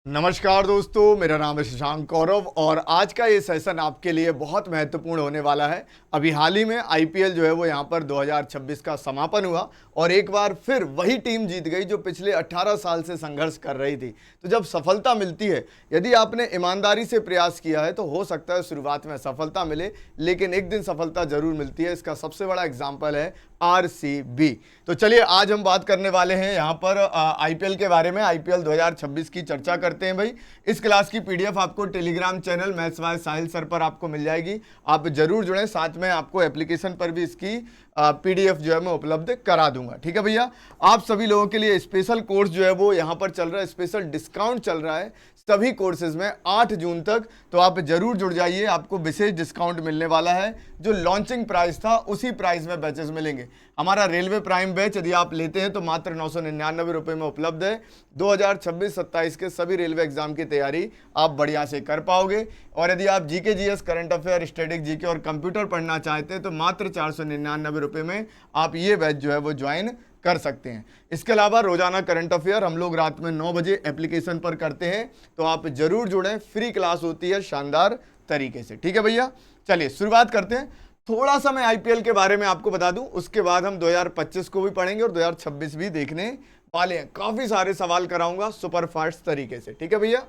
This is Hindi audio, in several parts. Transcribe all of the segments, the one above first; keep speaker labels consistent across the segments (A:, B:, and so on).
A: नमस्कार दोस्तों, मेरा नाम है शशांक कौरव और आज का ये सेशन आपके लिए बहुत महत्वपूर्ण होने वाला है। अभी हाल ही में आईपीएल जो है वो यहाँ पर 2026 का समापन हुआ और एक बार फिर वही टीम जीत गई जो पिछले 18 साल से संघर्ष कर रही थी। तो जब सफलता मिलती है, यदि आपने ईमानदारी से प्रयास किया है तो हो सकता है शुरुआत में सफलता मिले, लेकिन एक दिन सफलता जरूर मिलती है। इसका सबसे बड़ा एग्जाम्पल है आरसीबी। तो चलिए आज हम बात करने वाले हैं यहाँ पर आईपीएल के बारे में। आईपीएल 2026 की चर्चा करते हैं भाई। इस क्लास की पीडीएफ आपको Telegram channel maths by Sahil sir पर आपको मिल जाएगी। आप जरूर जुड़ें, साथ में आपको एप्लीकेशन पर भी इसकी पीडीएफ जो है मैं उपलब्ध करा दूंगा। ठीक है भैया, आप सभी लोगों के लिए स्पेशल कोर्स जो है वो यहाँ पर चल रहा है, स्पेशल डिस्काउंट चल रहा है सभी कोर्सेज में 8 जून तक। तो आप जरूर जुड़ जाइए, आपको विशेष डिस्काउंट मिलने वाला है। जो लॉन्चिंग प्राइस था उसी प्राइस में बैचेस मिलेंगे। हमारा रेलवे प्राइम बैच यदि आप लेते हैं तो मात्र 999 रुपये में उपलब्ध है। 2026-27 के सभी रेलवे एग्जाम की तैयारी आप बढ़िया से कर पाओगे। और यदि आप GK GS current affair, static GK और कंप्यूटर पढ़ना चाहते हैं तो मात्र 499 रुपये में आप ये बैच जो है वो ज्वाइन कर सकते हैं। इसके अलावा रोजाना करंट अफेयर हम लोग रात में 9 बजे एप्लीकेशन पर करते हैं, तो आप जरूर जुड़ें। फ्री क्लास होती है शानदार तरीके से। ठीक है भैया, चलिए शुरुआत करते हैं। थोड़ा सा मैं आईपीएल के बारे में आपको बता दूं, उसके बाद हम 2025 को भी पढ़ेंगे और 2026 भी देखने वाले हैं। काफी सारे सवाल कराऊंगा सुपरफास्ट तरीके से। ठीक है भैया,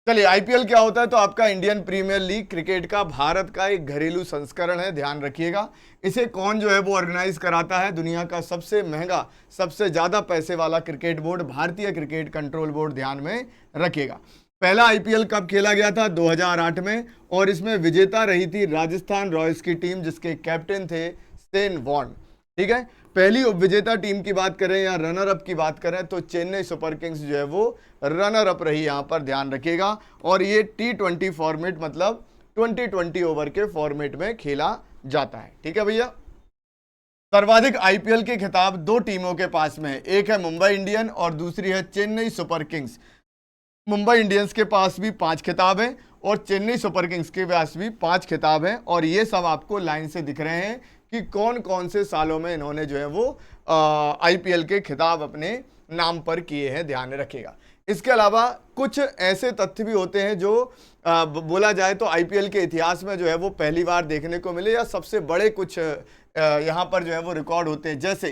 A: चलिए आईपीएल क्या होता है? तो आपका इंडियन प्रीमियर लीग क्रिकेट का भारत का एक घरेलू संस्करण है, ध्यान रखिएगा। इसे कौन जो है वो ऑर्गेनाइज कराता है? दुनिया का सबसे महंगा, सबसे ज्यादा पैसे वाला क्रिकेट बोर्ड भारतीय क्रिकेट कंट्रोल बोर्ड, ध्यान में रखिएगा। पहला आईपीएल कब खेला गया था? 2008 में, और इसमें विजेता रही थी राजस्थान रॉयल्स की टीम, जिसके कैप्टन थे शेन वॉर्न। ठीक है, पहली उपविजेता टीम की बात करें या रनर अप की बात करें तो चेन्नई सुपर किंग्स जो है वो रनर अप रही, यहां पर ध्यान रखिएगा। और ये T20 फॉर्मेट मतलब 20 ओवर के फॉर्मेट में खेला जाता है। ठीक है भैया, सर्वाधिक आईपीएल के खिताब दो टीमों के पास में है, एक है मुंबई इंडियन और दूसरी है Chennai Super Kings. Mumbai Indians के पास भी 5 खिताब हैं और चेन्नई सुपर किंग्स के पास भी 5 खिताब हैं। और ये सब आपको लाइन से दिख रहे हैं कि कौन कौन से सालों में इन्होंने जो है वो आईपीएल के खिताब अपने नाम पर किए हैं, ध्यान रखिएगा। इसके अलावा कुछ ऐसे तथ्य भी होते हैं जो बोला जाए तो आईपीएल के इतिहास में जो है वो पहली बार देखने को मिले, या सबसे बड़े कुछ यहाँ पर जो है वो रिकॉर्ड होते हैं। जैसे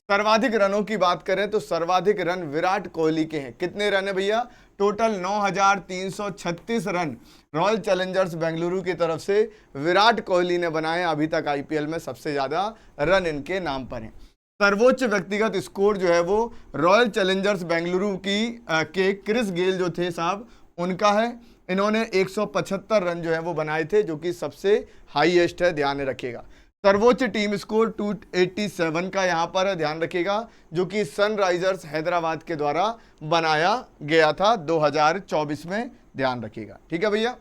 A: सर्वाधिक रनों की बात करें तो सर्वाधिक रन विराट कोहली के हैं। कितने रन है भैया? Total 9,336 run royal Challengers Bengaluru की तरफ से विराट कोहली ने बनाए। अभी तक आईपीएल में सबसे ज्यादा रन इनके नाम पर हैं। सर्वोच्च व्यक्तिगत स्कोर जो है वो रॉयल चैलेंजर्स बेंगलुरु के क्रिस गेल जो थे साहब, उनका है। इन्होंने 175 रन जो है वो बनाए थे, जो कि सबसे हाईएस्ट है, ध्यान रखिएगा। सर्वोच्च टीम स्कोर 287 का यहां पर है, ध्यान रखिएगा, जो कि सनराइजर्स हैदराबाद के द्वारा बनाया गया था 2024 में, ध्यान रखिएगा। ठीक है भैया,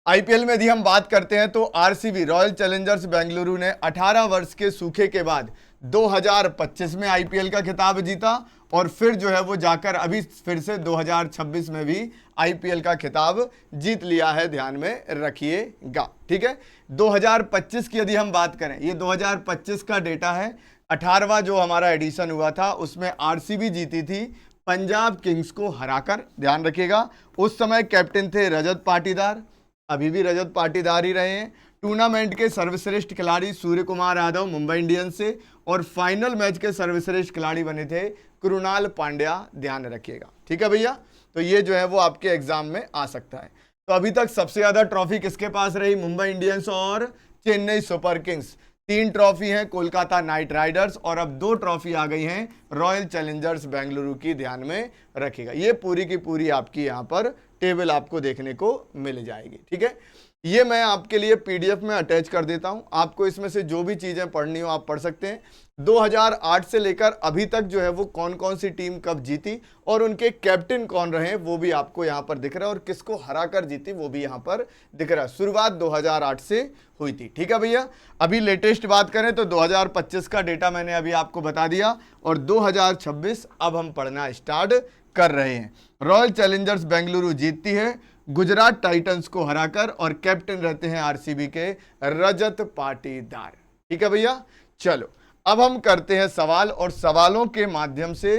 A: आईपीएल में यदि हम बात करते हैं तो आरसीबी रॉयल चैलेंजर्स बेंगलुरु ने 18 वर्ष के सूखे के बाद 2025 में आईपीएल का खिताब जीता और फिर जो है वो जाकर अभी फिर से 2026 में भी आईपीएल का खिताब जीत लिया है, ध्यान में रखिएगा। ठीक है, 2025 की यदि हम बात करें, ये 2025 का डेटा है। 18वां जो हमारा एडिशन हुआ था उसमें आरसीबी जीती थी पंजाब किंग्स को हराकर, ध्यान रखिएगा। उस समय कैप्टन थे रजत पाटीदार, अभी भी रजत पाटीदार ही रहे हैं। टूर्नामेंट के सर्वश्रेष्ठ खिलाड़ी सूर्य कुमार यादव मुंबई इंडियंस से, और फाइनल मैच के सर्वश्रेष्ठ खिलाड़ी बने थे कृणाल पांड्या, ध्यान रखिएगा। ठीक है भैया, तो ये जो है वो आपके एग्जाम में आ सकता है। तो अभी तक सबसे ज्यादा ट्रॉफी किसके पास रही? मुंबई इंडियंस और चेन्नई सुपर किंग्स। 3 ट्रॉफी हैं कोलकाता नाइट राइडर्स, और अब 2 ट्रॉफी आ गई हैं रॉयल चैलेंजर्स बेंगलुरु की, ध्यान में रखिएगा। ये पूरी की पूरी आपकी यहाँ पर टेबल आपको देखने को मिल जाएगी। ठीक है, ये मैं आपके लिए पीडीएफ में अटैच कर देता हूं, आपको इसमें से जो भी चीजें पढ़नी हो आप पढ़ सकते हैं। 2008 से लेकर अभी तक जो है वो कौन कौन सी टीम कब जीती और उनके कैप्टन कौन रहे वो भी आपको यहां पर दिख रहा है, और किसको हराकर जीती वो भी यहां पर दिख रहा है। शुरुआत 2008 से हुई थी। ठीक है भैया, अभी लेटेस्ट बात करें तो 2025 का डेटा मैंने अभी आपको बता दिया, और 2026 अब हम पढ़ना स्टार्ट कर रहे हैं। रॉयल चैलेंजर्स बेंगलुरु जीतती है गुजरात टाइटंस को हराकर, और कैप्टन रहते हैं आरसीबी के रजत पाटीदार। ठीक है भैया, चलो अब हम करते हैं सवाल, और सवालों के माध्यम से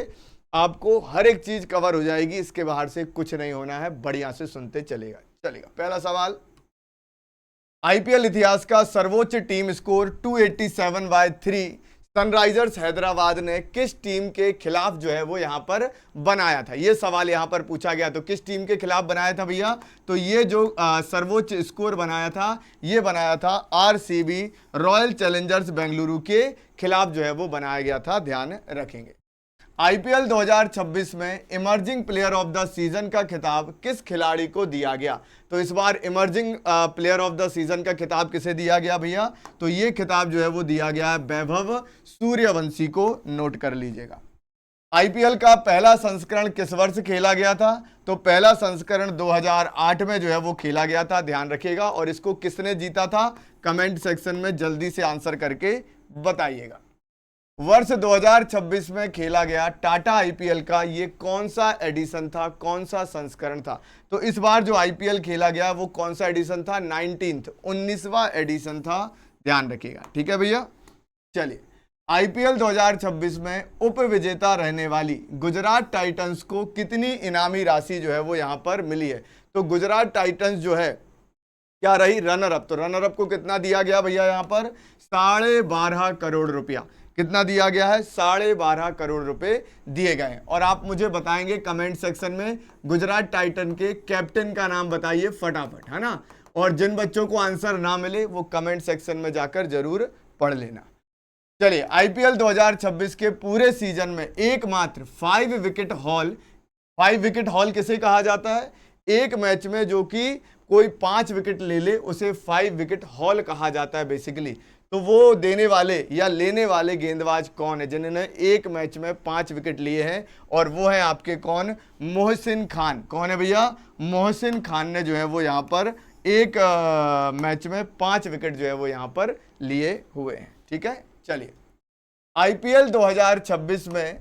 A: आपको हर एक चीज कवर हो जाएगी, इसके बाहर से कुछ नहीं होना है, बढ़िया से सुनते चलेगा। पहला सवाल, आईपीएल इतिहास का सर्वोच्च टीम स्कोर 287/3 सनराइजर्स हैदराबाद ने किस टीम के खिलाफ जो है वो यहां पर बनाया था? ये सवाल यहां पर पूछा गया। तो किस टीम के खिलाफ बनाया था भैया? तो ये जो सर्वोच्च स्कोर बनाया था, ये बनाया था आरसीबी रॉयल चैलेंजर्स बेंगलुरु के खिलाफ जो है वो बनाया गया था, ध्यान रखेंगे। आईपीएल 2026 में emerging player of the season का खिताब किस खिलाड़ी को दिया गया? तो इस बार emerging player of the season का खिताब किसे दिया गया भैया? तो ये खिताब जो है वो दिया गया है वैभव सूर्यवंशी को, नोट कर लीजिएगा। आईपीएल का पहला संस्करण किस वर्ष खेला गया था? तो पहला संस्करण 2008 में जो है वो खेला गया था, ध्यान रखिएगा। और इसको किसने जीता था? कमेंट सेक्शन में जल्दी से आंसर करके बताइएगा। वर्ष 2026 में खेला गया टाटा आईपीएल का ये कौन सा एडिशन था, कौन सा संस्करण था? तो इस बार जो आईपीएल खेला गया वो कौन सा एडिशन था? 19वां एडिशन था, ध्यान रखिएगा। ठीक है भैया, चलिए। आईपीएल 2026 में उप विजेता रहने वाली गुजरात टाइटंस को कितनी इनामी राशि जो है वो यहां पर मिली है? तो गुजरात टाइटंस जो है क्या रही? Runner up. तो रनर अप को कितना दिया गया भैया? यहां पर 12.5 करोड़ रुपया। कितना दिया गया है? 12.5 करोड़ रुपए दिए गए हैं। और आप मुझे बताएंगे कमेंट सेक्शन में गुजरात टाइटन के कैप्टन का नाम बताइए फटाफट, है ना। और जिन बच्चों को आंसर ना मिले वो कमेंट सेक्शन में जाकर जरूर पढ़ लेना। चलिए, आईपीएल 2026 के पूरे सीजन में एकमात्र 5 विकेट हॉल, 5 विकेट हॉल किसे कहा जाता है? एक मैच में जो कि कोई 5 विकेट ले ले उसे 5 विकेट हॉल कहा जाता है बेसिकली। तो वो देने वाले या लेने वाले गेंदबाज कौन है जिन्होंने एक मैच में 5 विकेट लिए हैं? और वो है आपके कौन? मोहसिन खान। कौन है भैया? मोहसिन खान ने जो है वो यहाँ पर एक मैच में 5 विकेट जो है वो यहाँ पर लिए हुए हैं। ठीक है, चलिए। आईपीएल 2026 में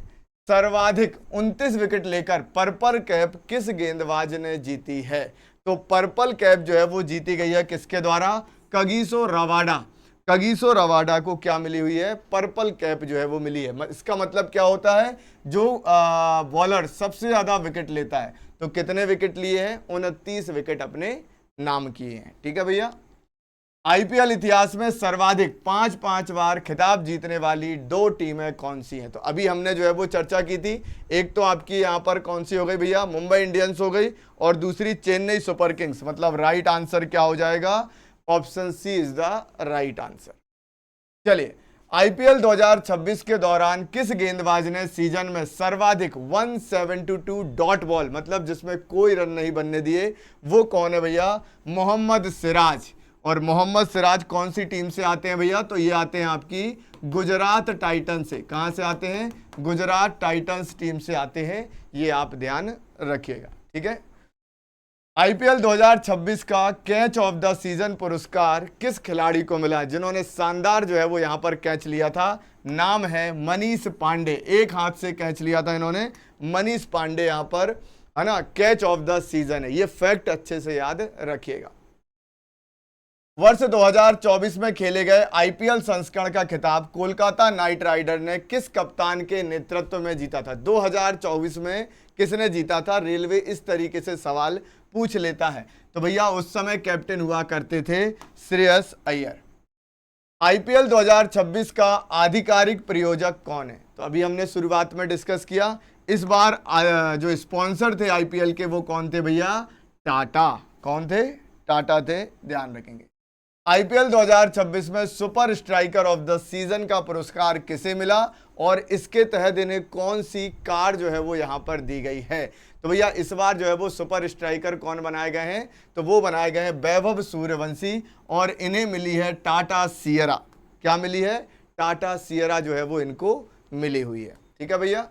A: सर्वाधिक 29 विकेट लेकर पर्पल कैप किस गेंदबाज ने जीती है? तो पर्पल कैप जो है वो जीती गई है किसके द्वारा? Kagiso Rabada. कगिसो रबाडा को क्या मिली हुई है? पर्पल कैप जो है वो मिली है। इसका मतलब क्या होता है? जो बॉलर सबसे ज्यादा विकेट लेता है। तो कितने विकेट लिए हैं? 29 विकेट अपने नाम किए हैं। ठीक है भैया। आईपीएल इतिहास में सर्वाधिक 5 बार खिताब जीतने वाली 2 टीमें कौन सी हैं? तो अभी हमने जो है वो चर्चा की थी। एक तो आपकी यहां पर कौन सी हो गई भैया? मुंबई इंडियंस हो गई, और दूसरी चेन्नई सुपर किंग्स। मतलब राइट आंसर क्या हो जाएगा? Option C is the right answer. चलिए, आईपीएल 2026 के दौरान किस गेंदबाज ने सीजन में सर्वाधिक 172 डॉट बॉल, मतलब जिसमें कोई रन नहीं बनने दिए, वो कौन है भैया? मोहम्मद सिराज। और मोहम्मद सिराज कौन सी टीम से आते हैं भैया? तो ये आते हैं आपकी गुजरात टाइटंस से। कहां से आते हैं? गुजरात टाइटंस टीम से आते हैं, ये आप ध्यान रखिएगा। ठीक है। आईपीएल 2026 का कैच ऑफ द सीजन पुरस्कार किस खिलाड़ी को मिला जिन्होंने शानदार जो है वो यहां पर कैच लिया था? नाम है मनीष पांडे। एक हाथ से कैच लिया था इन्होंने, मनीष पांडे यहां पर, है ना, कैच ऑफ द सीजन है। ये फैक्ट अच्छे से याद रखिएगा। वर्ष 2024 में खेले गए आईपीएल संस्करण का खिताब कोलकाता नाइट राइडर ने किस कप्तान के नेतृत्व में जीता था? 2024 में किसने जीता था? रेलवे इस तरीके से सवाल पूछ लेता है। तो भैया उस समय कैप्टन हुआ करते थे श्रेयस अय्यर। आईपीएल 2026 का आधिकारिक प्रायोजक कौन है? तो अभी हमने शुरुआत में डिस्कस किया। इस बार जो स्पॉन्सर थे आईपीएल के वो कौन थे भैया? टाटा। कौन थे? टाटा थे, ध्यान रखेंगे। आईपीएल 2026 में super striker of the season का पुरस्कार किसे मिला और इसके तहत इन्हें कौन सी कार जो है वो यहां पर दी गई है? तो भैया इस बार जो है वो सुपर स्ट्राइकर कौन बनाए गए हैं? तो वो बनाए गए हैं वैभव सूर्यवंशी, और इन्हें मिली है टाटा सियरा। क्या मिली है? टाटा सियरा जो है वो इनको मिली हुई है। ठीक है भैया।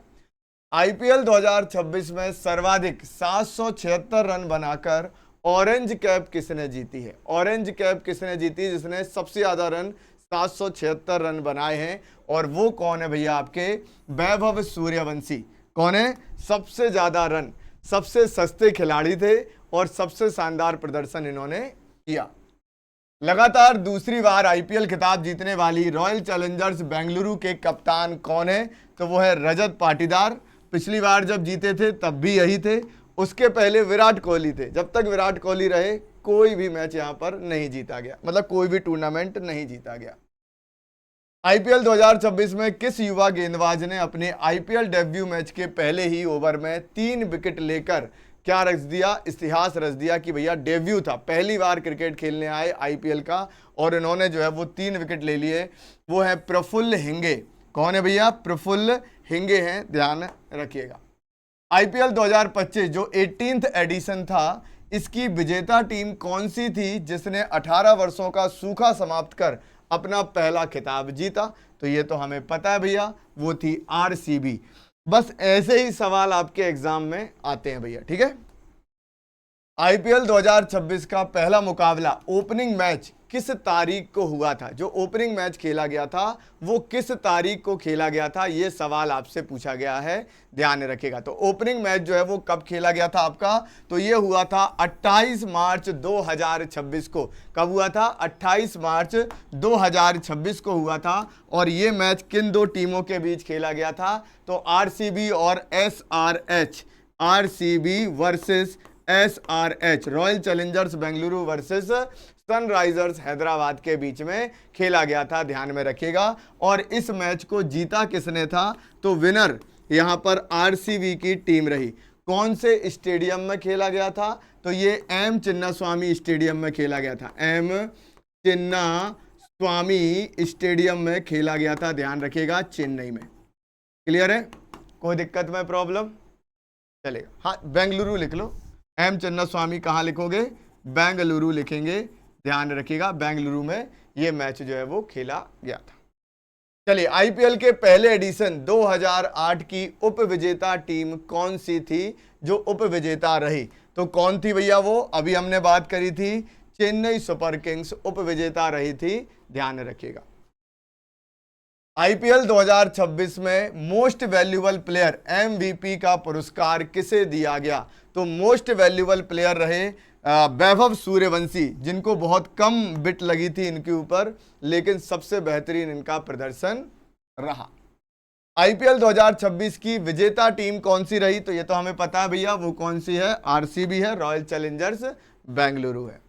A: आईपीएल 2026 में सर्वाधिक 776 रन बनाकर ऑरेंज कैप किसने जीती है? ऑरेंज कैप किसने जीती? जिसने सबसे ज्यादा रन 776 रन बनाए हैं, और वो कौन है भैया? आपके वैभव सूर्यवंशी। कौन है? सबसे ज्यादा रन, सबसे सस्ते खिलाड़ी थे और सबसे शानदार प्रदर्शन इन्होंने किया। लगातार दूसरी बार आईपीएल खिताब जीतने वाली रॉयल चैलेंजर्स बेंगलुरु के कप्तान कौन है? तो वो है रजत पाटीदार। पिछली बार जब जीते थे तब भी यही थे, उसके पहले विराट कोहली थे। जब तक विराट कोहली रहे कोई भी मैच यहां पर नहीं जीता गया, मतलब कोई भी टूर्नामेंट नहीं जीता गया। आईपीएल 2026 में किस युवा गेंदबाज ने अपने आईपीएल डेब्यू मैच के पहले ही ओवर में 3 विकेट लेकर क्या रच दिया, इतिहास रच दिया कि भैया डेब्यू था, पहली बार क्रिकेट खेलने आए आईपीएल का और इन्होंने जो है वो 3 विकेट ले लिए। वो है प्रफुल्ल हिंगे। कौन है भैया? प्रफुल्ल हिंगे हैं, ध्यान रखिएगा। आईपीएल 2025 जो 18th एडिशन था, इसकी विजेता टीम कौन सी थी जिसने 18 वर्षों का सूखा समाप्त कर अपना पहला खिताब जीता? तो ये तो हमें पता है भैया, वो थी आरसीबी। बस ऐसे ही सवाल आपके एग्जाम में आते हैं भैया, ठीक है। आईपीएल 2026 का पहला मुकाबला, ओपनिंग मैच किस तारीख को हुआ था? जो ओपनिंग मैच खेला गया था वो किस तारीख को खेला गया था, ये सवाल आपसे पूछा गया है, ध्यान रखिएगा। तो ओपनिंग मैच जो है वो कब खेला गया था आपका? तो ये हुआ था 28 मार्च 2026 को। कब हुआ था? 28 मार्च 2026 को हुआ था। और ये मैच किन 2 टीमों के बीच खेला गया था? तो आरसीबी और SRH, RCB versus SRH, royal Challengers Bengaluru versus Sunrisers Hyderabad के बीच में खेला गया था, ध्यान में रखिएगा। और इस मैच को जीता किसने था? तो विनर यहां पर आरसीबी की टीम रही। कौन से स्टेडियम में खेला गया था? तो ये एम चिन्नास्वामी स्टेडियम में खेला गया था, एम चिन्नास्वामी स्टेडियम में खेला गया था, ध्यान रखिएगा, चेन्नई में। क्लियर है? कोई दिक्कत में प्रॉब्लम? चलेगा। हाँ, बेंगलुरु लिख लो। एम चिन्नास्वामी कहाँ लिखोगे? बेंगलुरु लिखेंगे, ध्यान रखिएगा, बेंगलुरु में ये मैच जो है वो खेला गया था। चलिए, आईपीएल के पहले एडिशन 2008 की उप विजेता टीम कौन सी थी जो उप विजेता रही? तो कौन थी भैया वो? अभी हमने बात करी थी, चेन्नई सुपर किंग्स उप विजेता रही थी, ध्यान रखिएगा। आईपीएल 2026 में मोस्ट वैल्यूएबल प्लेयर एमवीपी का पुरस्कार किसे दिया गया? तो मोस्ट वैल्यूएबल प्लेयर रहे वैभव सूर्यवंशी, जिनको बहुत कम बिट लगी थी इनके ऊपर, लेकिन सबसे बेहतरीन इनका प्रदर्शन रहा। आईपीएल 2026 की विजेता टीम कौन सी रही? तो ये तो हमें पता है भैया, वो कौन सी है? आरसीबी है, रॉयल चैलेंजर्स बेंगलुरु है।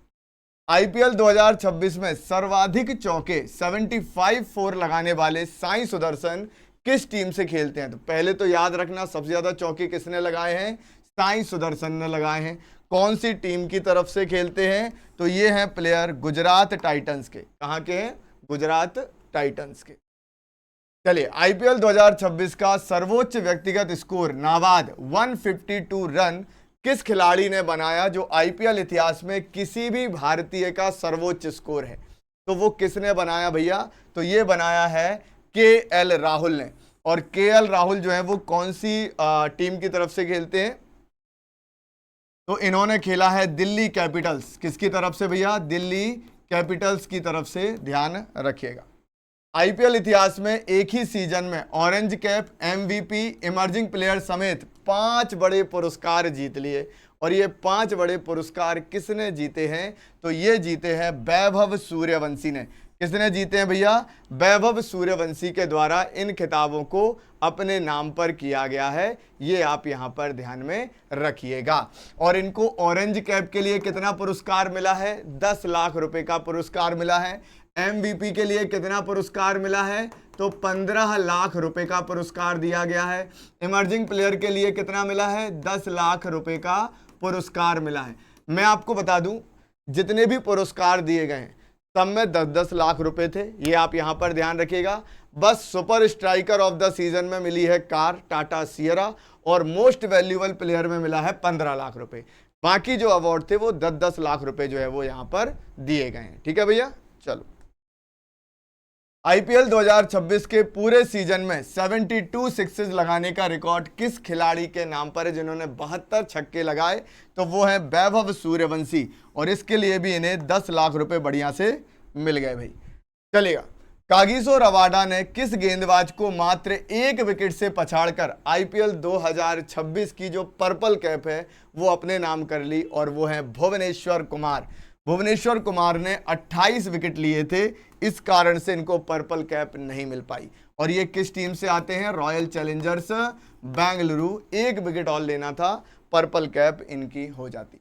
A: आईपीएल 2026 में सर्वाधिक चौके 75 4 लगाने वाले साई सुदर्शन किस टीम से खेलते हैं? तो पहले तो याद रखना, सबसे ज्यादा चौके किसने लगाए हैं? साई सुदर्शन ने लगाए हैं। कौन सी टीम की तरफ से खेलते हैं? तो ये हैं प्लेयर गुजरात टाइटंस के। कहां के हैं? गुजरात टाइटंस के। चलिए, आईपीएल 2026 का सर्वोच्च व्यक्तिगत स्कोर नाबाद 152 रन किस खिलाड़ी ने बनाया, जो आईपीएल इतिहास में किसी भी भारतीय का सर्वोच्च स्कोर है? तो वो किसने बनाया भैया? तो ये बनाया है केएल राहुल ने। और केएल राहुल जो है वो कौन सी टीम की तरफ से खेलते हैं? तो इन्होंने खेला है दिल्ली कैपिटल्स। किसकी तरफ से भैया? दिल्ली कैपिटल्स की तरफ से, ध्यान रखिएगा। आईपीएल इतिहास में एक ही सीजन में orange cap, MVP, emerging player समेत 5 बड़े पुरस्कार जीत लिए। और ये 5 बड़े पुरस्कार किसने जीते हैं? तो ये जीते हैं वैभव सूर्यवंशी ने। किसने जीते हैं भैया? वैभव सूर्यवंशी के द्वारा इन खिताबों को अपने नाम पर किया गया है, ये आप यहां पर ध्यान में रखिएगा। और इनको ऑरेंज कैप के लिए कितना पुरस्कार मिला है? 10 लाख रुपए का पुरस्कार मिला है। एमवीपी के लिए कितना पुरस्कार मिला है? तो 15 लाख रुपए का पुरस्कार दिया गया है। इमर्जिंग प्लेयर के लिए कितना मिला है? 10 लाख रुपए का पुरस्कार मिला है। मैं आपको बता दूं, जितने भी पुरस्कार दिए गए हैं सब में 10-10 लाख रुपए थे, ये आप यहां पर ध्यान रखिएगा। बस super striker of the season में मिली है कार टाटा सियरा, और मोस्ट वैल्यूएबल प्लेयर में मिला है 15 लाख रुपए। बाकी जो अवार्ड थे वो 10-10 लाख रुपए जो है वो यहां पर दिए गए हैं, ठीक है भैया। चलो, आईपीएल 2026 के पूरे सीजन में 72 सिक्सेस लगाने का रिकॉर्ड किस खिलाड़ी के नाम पर है, जिन्होंने 72 छक्के लगाए? तो वो है वैभव सूर्यवंशी, और इसके लिए भी इन्हें 10 लाख रुपए बढ़िया से मिल गए भाई। चलेगा। कागिसो रबाडा ने किस गेंदबाज को मात्र 1 विकेट से पछाड़कर आईपीएल 2026 की जो पर्पल कैप है वो अपने नाम कर ली, और वो है भुवनेश्वर कुमार। भुवनेश्वर कुमार ने 28 विकेट लिए थे, इस कारण से इनको पर्पल कैप नहीं मिल पाई। और ये किस टीम से आते हैं? Royal Challengers Bengaluru. एक विकेट और लेना था, पर्पल कैप इनकी हो जाती।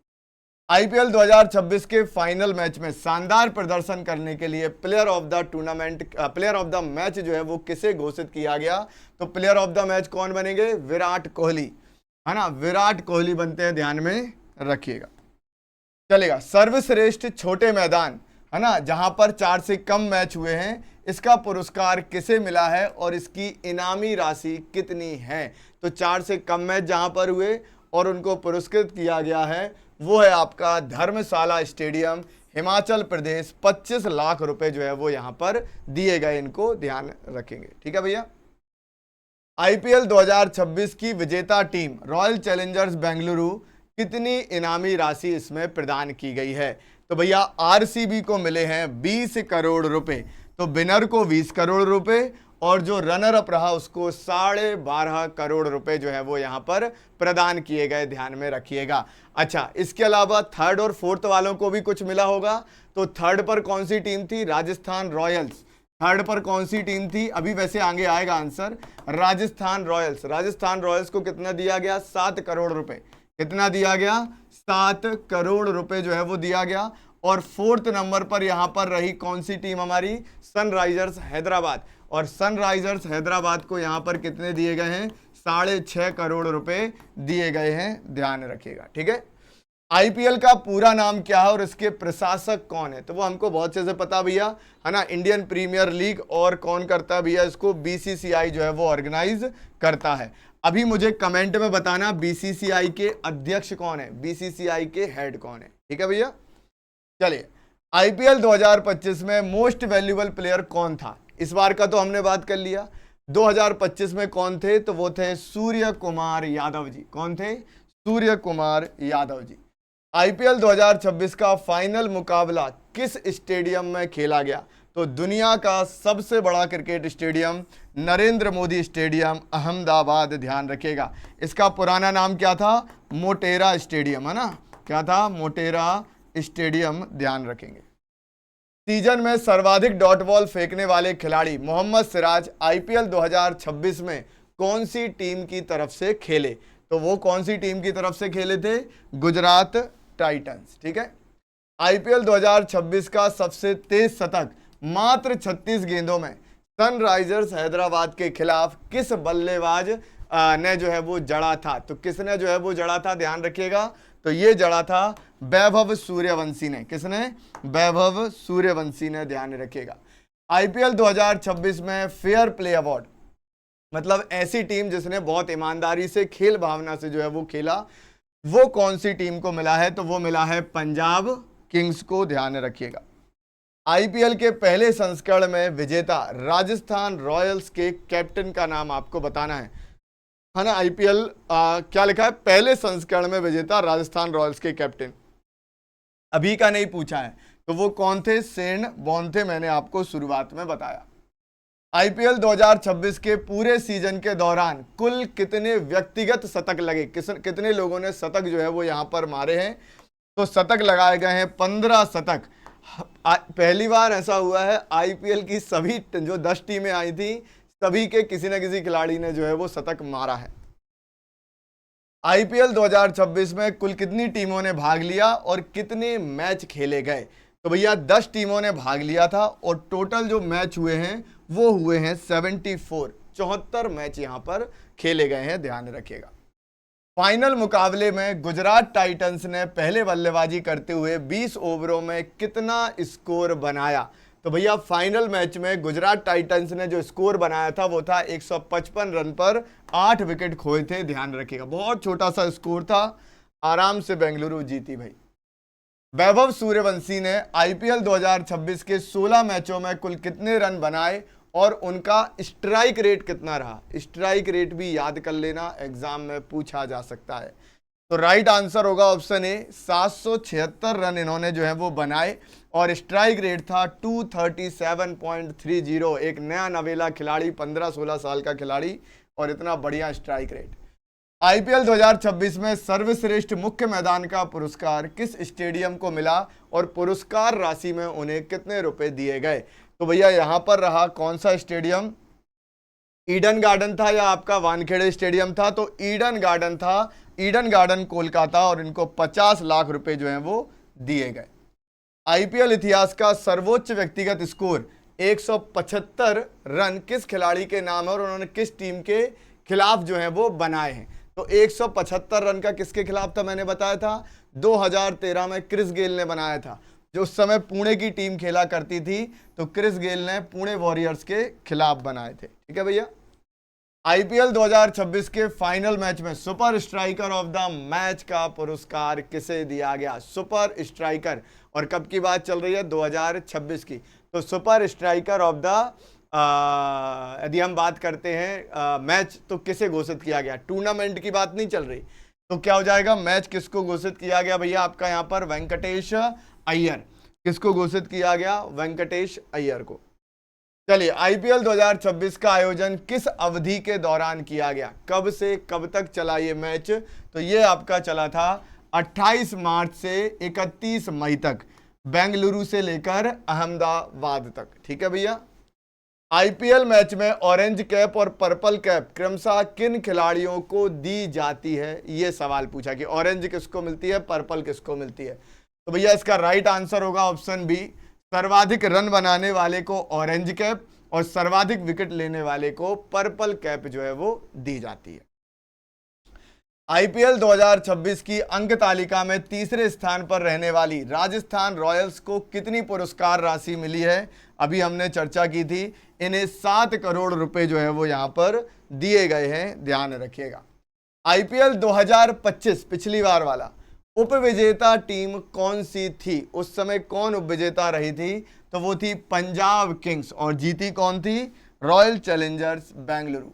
A: आईपीएल 2026 के फाइनल मैच में शानदार प्रदर्शन करने के लिए player of the tournament, player of the match जो है वो किसे घोषित किया गया? तो प्लेयर ऑफ द मैच कौन बनेंगे? विराट कोहली, है ना, विराट कोहली बनते हैं, ध्यान में रखिएगा। चलेगा। सर्वश्रेष्ठ छोटे मैदान, है ना, जहां पर 4 से कम मैच हुए हैं, इसका पुरस्कार किसे मिला है और इसकी इनामी राशि कितनी है? तो 4 से कम मैच जहां पर हुए और उनको पुरस्कृत किया गया है, वो है आपका धर्मशाला स्टेडियम, हिमाचल प्रदेश। 25 लाख रुपए जो है वो यहां पर दिए गए, इनको ध्यान रखेंगे। ठीक है भैया। आईपीएल 2026 की विजेता टीम रॉयल चैलेंजर्स बेंगलुरु, कितनी इनामी राशि इसमें प्रदान की गई है? तो भैया आरसीबी को मिले हैं 20 करोड़ रुपए, तो विनर को 20 करोड़ रुपए और जो रनर अप रहा उसको 12.5 करोड़ रुपए जो है वो यहां पर प्रदान किए गए, ध्यान में रखिएगा। अच्छा, इसके अलावा थर्ड और फोर्थ वालों को भी कुछ मिला होगा। तो थर्ड पर कौन सी टीम थी? राजस्थान रॉयल्स। थर्ड पर कौन सी टीम थी? अभी वैसे आगे आएगा answer. Rajasthan Royals. Rajasthan Royals को कितना दिया गया? 7 करोड़ रुपए। कितना दिया गया? 7 करोड़ रुपए जो है वो दिया गया। और फोर्थ नंबर पर यहां पर रही कौन सी टीम? हमारी सनराइजर्स हैदराबाद। और सनराइजर्स हैदराबाद को यहां पर कितने दिए गए हैं? 6.5 करोड़ रुपए दिए गए हैं, ध्यान रखिएगा। ठीक है। आईपीएल का पूरा नाम क्या है और इसके प्रशासक कौन है? तो वो हमको बहुत अच्छे से पता भैया, है ना, इंडियन प्रीमियर लीग। और कौन करता है भैया इसको? बीसीसीआई जो है वो ऑर्गेनाइज करता है। अभी मुझे कमेंट में बताना बीसीसीआई के अध्यक्ष कौन है, बीसीसीआई के हेड कौन है। ठीक है भैया। चलिए, आईपीएल 2025 में मोस्ट वैल्यूएबल प्लेयर कौन था? इस बार का तो हमने बात कर लिया। 2025 में कौन थे? तो वो थे सूर्य कुमार यादव जी। कौन थे? सूर्य कुमार यादव जी। आईपीएल 2026 का फाइनल मुकाबला किस स्टेडियम में खेला गया? तो दुनिया का सबसे बड़ा cricket stadium Narendra Modi stadium, Ahmedabad, ध्यान रखिएगा। इसका पुराना नाम क्या था? मोटेरा स्टेडियम, है ना। क्या था? मोटेरा स्टेडियम, ध्यान रखेंगे। सीजन में सर्वाधिक डॉट बॉल फेंकने वाले खिलाड़ी मोहम्मद सिराज आईपीएल 2026 में कौन सी टीम की तरफ से खेले? तो वो कौन सी टीम की तरफ से खेले थे? गुजरात टाइटंस। ठीक है। आईपीएल 2026 का सबसे तेज शतक मात्र 36 गेंदों में सनराइजर्स हैदराबाद के खिलाफ किस बल्लेबाज ने जो है वो जड़ा था? तो किसने जो है वो जड़ा था? ध्यान रखिएगा। तो ये जड़ा था वैभव सूर्यवंशी ने। किसने? वैभव सूर्यवंशी ने, ध्यान रखिएगा। आईपीएल 2026 में फेयर प्ले अवार्ड, मतलब ऐसी टीम जिसने बहुत ईमानदारी से, खेल भावना से जो है वो खेला, वो कौन सी टीम को मिला है? तो वो मिला है पंजाब किंग्स को, ध्यान रखिएगा। आईपीएल के पहले संस्करण में विजेता राजस्थान रॉयल्स के कैप्टन का नाम आपको बताना है ना। आईपीएल क्या लिखा है? पहले संस्करण में विजेता राजस्थान रॉयल्स के कैप्टन, अभी का नहीं पूछा है। तो वो कौन थे? शेन वॉर्न थे, मैंने आपको शुरुआत में बताया। आईपीएल 2026 के पूरे सीजन के दौरान कुल कितने व्यक्तिगत शतक लगे? कितने लोगों ने शतक जो है वो यहां पर मारे हैं? तो शतक लगाए गए हैं 15 शतक। पहली बार ऐसा हुआ है आईपीएल की सभी जो 10 टीमें आई थी, सभी के किसी न किसी खिलाड़ी ने जो है वो शतक मारा है। आईपीएल 2026 में कुल कितनी टीमों ने भाग लिया और कितने मैच खेले गए? तो भैया 10 टीमों ने भाग लिया था और टोटल जो मैच हुए हैं वो हुए हैं 74 मैच यहां पर खेले गए हैं, ध्यान रखिएगा। फाइनल मुकाबले में गुजरात टाइटंस ने पहले बल्लेबाजी करते हुए 20 ओवरों में कितना स्कोर बनाया? तो भैया फाइनल मैच में गुजरात टाइटंस ने जो स्कोर बनाया था वो था 155 रन पर 8 विकेट खोए थे, ध्यान रखिएगा। बहुत छोटा सा स्कोर था, आराम से बेंगलुरु जीती भाई। वैभव सूर्यवंशी ने आईपीएल 2026 के 16 मैचों में कुल कितने रन बनाए और उनका स्ट्राइक रेट कितना रहा? स्ट्राइक रेट भी याद कर लेना, एग्जाम में पूछा जा सकता है। तो राइट आंसर होगा ऑप्शन ए, 776 रन इन्होंने जो है वो बनाए और स्ट्राइक रेट था 237.30। एक नया नवेला खिलाड़ी, 15-16 साल का खिलाड़ी, और इतना बढ़िया स्ट्राइक रेट। आईपीएल 2026 में सर्वश्रेष्ठ मुख्य मैदान का पुरस्कार किस स्टेडियम को मिला और पुरस्कार राशि में उन्हें कितने रुपए दिए गए? तो भैया यहां पर रहा कौन सा स्टेडियम? ईडन गार्डन था या आपका वानखेड़े स्टेडियम था? तो ईडन गार्डन था, ईडन गार्डन कोलकाता, और इनको 50 लाख रुपए जो हैं वो दिए गए। आईपीएल इतिहास का सर्वोच्च व्यक्तिगत स्कोर 175 रन किस खिलाड़ी के नाम है और उन्होंने किस टीम के खिलाफ जो है वो बनाए हैं? तो 175 रन का किसके खिलाफ था? मैंने बताया था 2013 में क्रिस गेल ने बनाया था, जो उस समय पुणे की टीम खेला करती थी। तो क्रिस गेल ने पुणे वॉरियर्स के खिलाफ बनाए थे। ठीक है भैया। आईपीएल 2026 के फाइनल मैच में super striker of the match का पुरस्कार किसे दिया गया? सुपर स्ट्राइकर, और कब की बात चल रही है? 2026 की। तो सुपर स्ट्राइकर ऑफ द यदि हम बात करते हैं मैच, तो किसे घोषित किया गया? टूर्नामेंट की बात नहीं चल रही, तो क्या हो जाएगा? मैच किसको घोषित किया गया भैया? आपका यहां पर वेंकटेश अय्यर। किसको घोषित किया गया? वेंकटेश अय्यर को। चलिए, आईपीएल 2026 का आयोजन किस अवधि के दौरान किया गया? कब से कब तक चला ये मैच? तो ये आपका चला था 28 मार्च से 31 मई तक, बेंगलुरु से लेकर अहमदाबाद तक। ठीक है भैया। आईपीएल मैच में ऑरेंज कैप और पर्पल कैप क्रमशः किन खिलाड़ियों को दी जाती है? ये सवाल पूछा कि ऑरेंज किसको मिलती है, पर्पल किसको मिलती है। तो भैया इसका राइट आंसर होगा ऑप्शन बी, सर्वाधिक रन बनाने वाले को ऑरेंज कैप और सर्वाधिक विकेट लेने वाले को पर्पल कैप जो है वो दी जाती है। आईपीएल 2026 की अंक तालिका में तीसरे स्थान पर रहने वाली राजस्थान रॉयल्स को कितनी पुरस्कार राशि मिली है? अभी हमने चर्चा की थी, इन्हें 7 करोड़ रुपए जो है वो यहां पर दिए गए हैं, ध्यान रखिएगा। आईपीएल 2025 पिछली बार वाला उपविजेता टीम कौन सी थी? उस समय कौन उपविजेता रही थी? तो वो थी पंजाब किंग्स, और जीती कौन थी? Royal Challengers Bengaluru.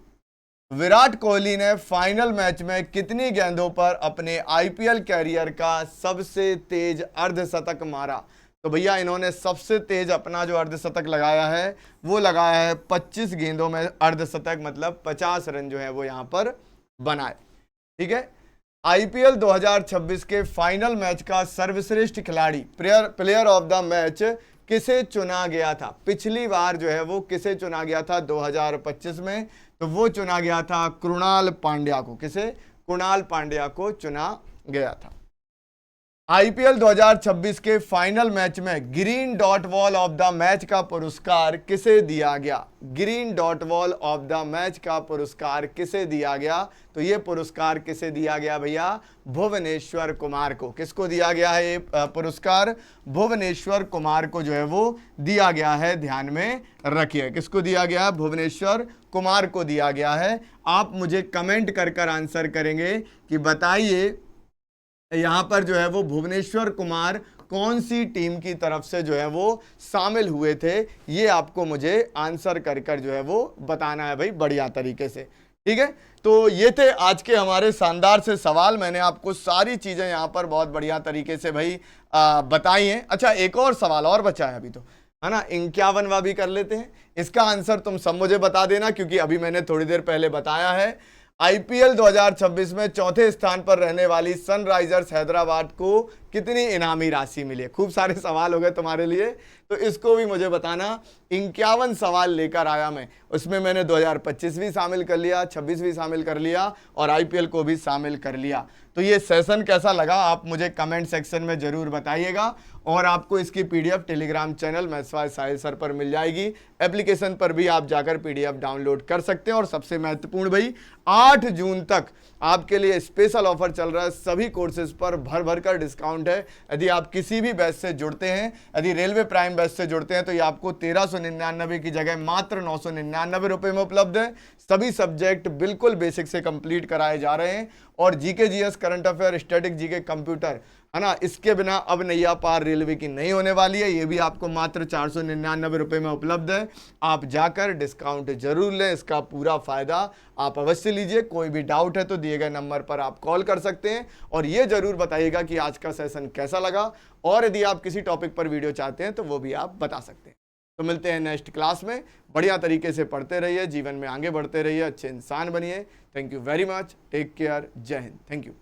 A: विराट कोहली ने फाइनल मैच में कितनी गेंदों पर अपने आईपीएल कैरियर का सबसे तेज अर्धशतक मारा? तो भैया इन्होंने सबसे तेज अपना जो अर्धशतक लगाया है वो लगाया है 25 गेंदों में अर्धशतक, मतलब 50 रन जो है वो यहां पर बनाए। ठीक है। आईपीएल 2026 के फाइनल मैच का सर्वश्रेष्ठ खिलाड़ी, प्लेयर ऑफ द मैच किसे चुना गया था? पिछली बार जो है वो किसे चुना गया था 2025 में? तो वो चुना गया था कृणाल पांड्या को। किसे? कृणाल पांड्या को चुना गया था। आईपीएल 2026 के फाइनल मैच में green dot ball of the match का पुरस्कार किसे दिया गया? Green dot ball of the match का पुरस्कार किसे दिया गया? तो ये पुरस्कार किसे दिया गया भैया? भुवनेश्वर कुमार को। किसको दिया गया है ये पुरस्कार? भुवनेश्वर कुमार को जो है वो दिया गया है, ध्यान में रखिए। किसको दिया गया? भुवनेश्वर कुमार को दिया गया है। आप मुझे कमेंट कर आंसर करेंगे कि बताइए यहां पर जो है वो भुवनेश्वर कुमार कौन सी टीम की तरफ से जो है वो शामिल हुए थे? ये आपको मुझे आंसर कर जो है वो बताना है भाई, बढ़िया तरीके से। ठीक है। तो ये थे आज के हमारे शानदार से सवाल। मैंने आपको सारी चीजें यहां पर बहुत बढ़िया तरीके से भाई बताई हैं। अच्छा, एक और सवाल और बचा है अभी, तो है ना, 51वां भी कर लेते हैं। इसका आंसर तुम सब मुझे बता देना, क्योंकि अभी मैंने थोड़ी देर पहले बताया है। आईपीएल 2026 में चौथे स्थान पर रहने वाली सनराइजर्स हैदराबाद को कितनी इनामी राशि मिली है? खूब सारे सवाल हो गए तुम्हारे लिए, तो इसको भी मुझे बताना। 51 सवाल लेकर आया मैं, उसमें मैंने 2025 भी शामिल कर लिया, 26 भी शामिल कर लिया और आईपीएल को भी शामिल कर लिया। तो ये सेशन कैसा लगा आप मुझे कमेंट सेक्शन में जरूर बताइएगा, और आपको इसकी PDF Telegram channel maths by Sahil sir पर मिल जाएगी। एप्लीकेशन पर भी आप जाकर पीडीएफ डाउनलोड कर सकते हैं। और सबसे महत्वपूर्ण भाई, 8 जून तक आपके लिए स्पेशल ऑफर चल रहा है, सभी कोर्सेज पर भर कर डिस्काउंट है। यदि आप किसी भी बैच से जुड़ते हैं, यदि रेलवे प्राइम बैच से जुड़ते हैं, तो ये आपको 1399 की जगह मात्र 999 रुपए में उपलब्ध है। सभी सब्जेक्ट बिल्कुल बेसिक से कंप्लीट कराए जा रहे हैं, और GK GS, current affair, static GK, computer, है ना, इसके बिना अब नैया पार रेलवे की नहीं होने वाली है। ये भी आपको मात्र 499 रुपए में उपलब्ध है। आप जाकर डिस्काउंट जरूर लें, इसका पूरा फायदा आप अवश्य लीजिए। कोई भी डाउट है तो दिए गए नंबर पर आप कॉल कर सकते हैं, और ये जरूर बताइएगा कि आज का सेशन कैसा लगा, और यदि आप किसी टॉपिक पर वीडियो चाहते हैं तो वो भी आप बता सकते हैं। तो मिलते हैं नेक्स्ट क्लास में। बढ़िया तरीके से पढ़ते रहिए, जीवन में आगे बढ़ते रहिए, अच्छे इंसान बनिए। Thank you very much, take care, जय हिंद, थैंक यू।